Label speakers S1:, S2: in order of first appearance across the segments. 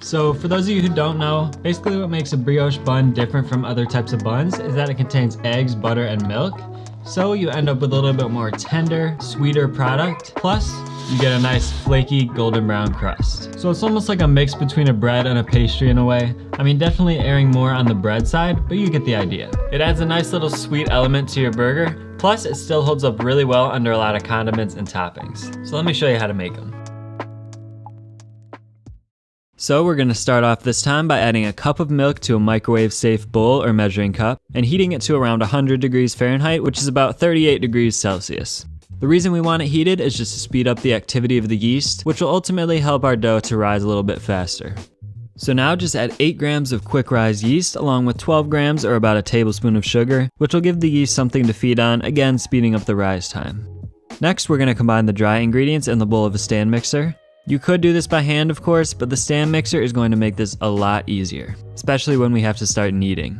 S1: So for those of you who don't know, basically what makes a brioche bun different from other types of buns is that it contains eggs, butter, and milk. So you end up with a little bit more tender, sweeter product. Plus, you get a nice flaky golden brown crust. So it's almost like a mix between a bread and a pastry in a way. I mean, definitely erring more on the bread side, but you get the idea. It adds a nice little sweet element to your burger. Plus, it still holds up really well under a lot of condiments and toppings. So let me show you how to make them. So we're gonna start off this time by adding a cup of milk to a microwave safe bowl or measuring cup and heating it to around 100 degrees Fahrenheit, which is about 38 degrees Celsius. The reason we want it heated is just to speed up the activity of the yeast, which will ultimately help our dough to rise a little bit faster. So now just add 8 grams of quick rise yeast along with 12 grams or about a tablespoon of sugar, which will give the yeast something to feed on, again speeding up the rise time. Next, we're gonna combine the dry ingredients in the bowl of a stand mixer. You could do this by hand, of course, but the stand mixer is going to make this a lot easier, especially when we have to start kneading.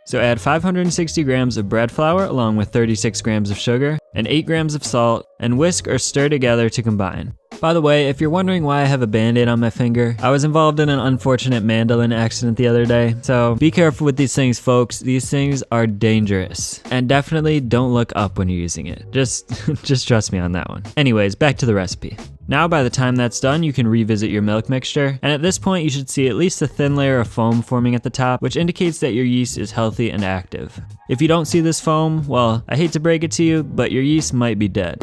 S1: So add 560 grams of bread flour along with 36 grams of sugar and 8 grams of salt and whisk or stir together to combine. By the way, if you're wondering why I have a band-aid on my finger, I was involved in an unfortunate mandolin accident the other day, so be careful with these things, folks. These things are dangerous. And definitely don't look up when you're using it. Just trust me on that one. Anyways, back to the recipe. Now by the time that's done, you can revisit your milk mixture, and at this point you should see at least a thin layer of foam forming at the top, which indicates that your yeast is healthy and active. If you don't see this foam, well, I hate to break it to you, but your yeast might be dead.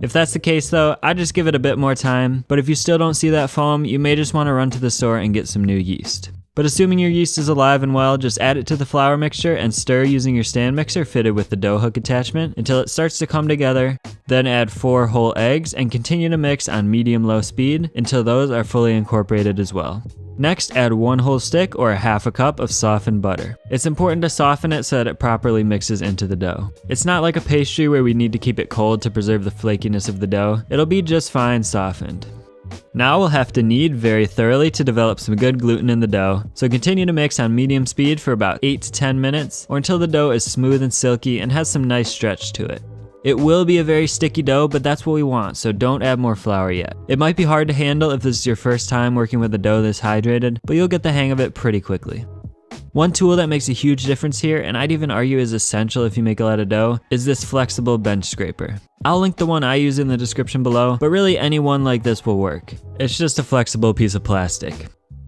S1: If that's the case though, I'd just give it a bit more time, but if you still don't see that foam, you may just want to run to the store and get some new yeast. But assuming your yeast is alive and well, just add it to the flour mixture and stir using your stand mixer fitted with the dough hook attachment until it starts to come together. Then add 4 whole eggs and continue to mix on medium-low speed until those are fully incorporated as well. Next, add 1 whole stick or half a cup of softened butter. It's important to soften it so that it properly mixes into the dough. It's not like a pastry where we need to keep it cold to preserve the flakiness of the dough. It'll be just fine softened. Now we'll have to knead very thoroughly to develop some good gluten in the dough, so continue to mix on medium speed for about 8 to 10 minutes or until the dough is smooth and silky and has some nice stretch to it. It will be a very sticky dough, but that's what we want, so don't add more flour yet. It might be hard to handle if this is your first time working with a dough this hydrated, but you'll get the hang of it pretty quickly. One tool that makes a huge difference here, and I'd even argue is essential if you make a lot of dough, is this flexible bench scraper. I'll link the one I use in the description below, but really any one like this will work. It's just a flexible piece of plastic.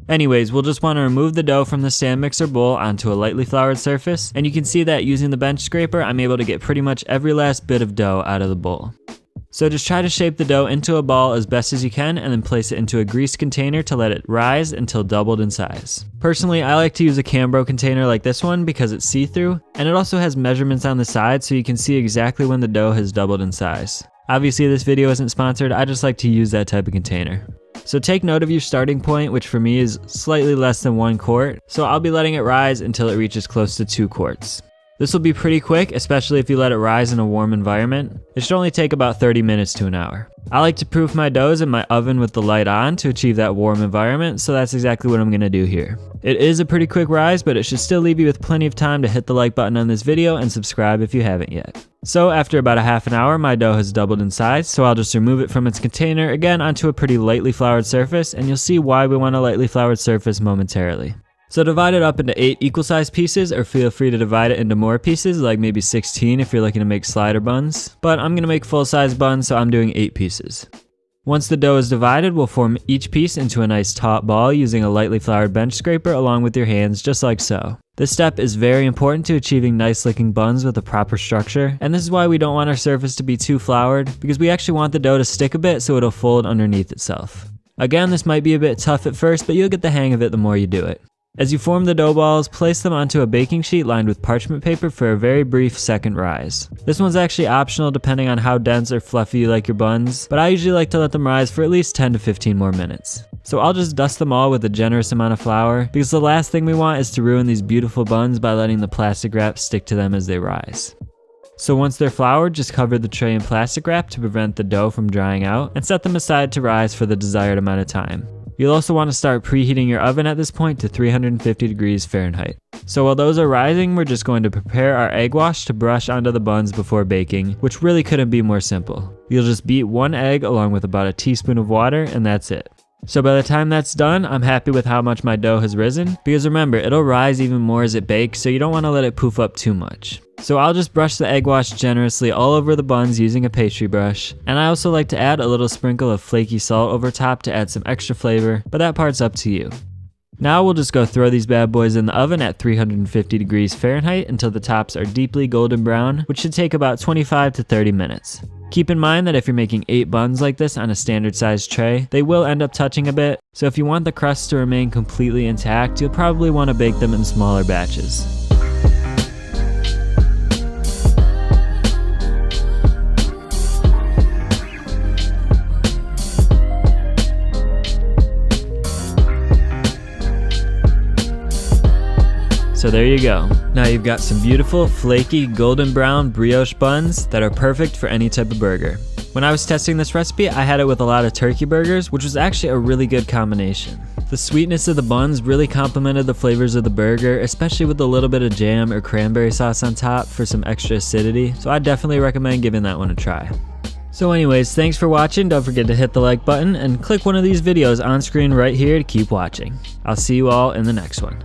S1: Anyways, we'll just want to remove the dough from the stand mixer bowl onto a lightly floured surface, and you can see that using the bench scraper, I'm able to get pretty much every last bit of dough out of the bowl. So just try to shape the dough into a ball as best as you can and then place it into a greased container to let it rise until doubled in size. Personally, I like to use a Cambro container like this one because it's see-through, and it also has measurements on the side so you can see exactly when the dough has doubled in size. Obviously this video isn't sponsored, I just like to use that type of container. So take note of your starting point, which for me is slightly less than 1 quart, so I'll be letting it rise until it reaches close to 2 quarts. This will be pretty quick, especially if you let it rise in a warm environment. It should only take about 30 minutes to an hour. I like to proof my doughs in my oven with the light on to achieve that warm environment, so that's exactly what I'm going to do here. It is a pretty quick rise, but it should still leave you with plenty of time to hit the like button on this video and subscribe if you haven't yet. So after about a half an hour, my dough has doubled in size, so I'll just remove it from its container again onto a pretty lightly floured surface, and you'll see why we want a lightly floured surface momentarily. So divide it up into 8 equal sized pieces, or feel free to divide it into more pieces, like maybe 16 if you're looking to make slider buns. But I'm going to make full size buns, so I'm doing 8 pieces. Once the dough is divided, we'll form each piece into a nice taut ball using a lightly floured bench scraper along with your hands, just like so. This step is very important to achieving nice looking buns with a proper structure, and this is why we don't want our surface to be too floured, because we actually want the dough to stick a bit so it'll fold underneath itself. Again, this might be a bit tough at first, but you'll get the hang of it the more you do it. As you form the dough balls, place them onto a baking sheet lined with parchment paper for a very brief second rise. This one's actually optional depending on how dense or fluffy you like your buns, but I usually like to let them rise for at least 10 to 15 more minutes. So I'll just dust them all with a generous amount of flour, because the last thing we want is to ruin these beautiful buns by letting the plastic wrap stick to them as they rise. So once they're floured, just cover the tray in plastic wrap to prevent the dough from drying out, and set them aside to rise for the desired amount of time. You'll also want to start preheating your oven at this point to 350 degrees Fahrenheit. So while those are rising, we're just going to prepare our egg wash to brush onto the buns before baking, which really couldn't be more simple. You'll just beat 1 egg along with about a teaspoon of water, and that's it. So by the time that's done, I'm happy with how much my dough has risen, because remember, it'll rise even more as it bakes, so you don't want to let it poof up too much. So I'll just brush the egg wash generously all over the buns using a pastry brush, and I also like to add a little sprinkle of flaky salt over top to add some extra flavor, but that part's up to you. Now we'll just go throw these bad boys in the oven at 350 degrees Fahrenheit until the tops are deeply golden brown, which should take about 25 to 30 minutes. Keep in mind that if you're making 8 buns like this on a standard sized tray, they will end up touching a bit, so if you want the crust to remain completely intact, you'll probably want to bake them in smaller batches. So there you go. Now you've got some beautiful, flaky, golden brown brioche buns that are perfect for any type of burger. When I was testing this recipe, I had it with a lot of turkey burgers, which was actually a really good combination. The sweetness of the buns really complemented the flavors of the burger, especially with a little bit of jam or cranberry sauce on top for some extra acidity, so I definitely recommend giving that one a try. So anyways, thanks for watching. Don't forget to hit the like button and click one of these videos on screen right here to keep watching. I'll see you all in the next one.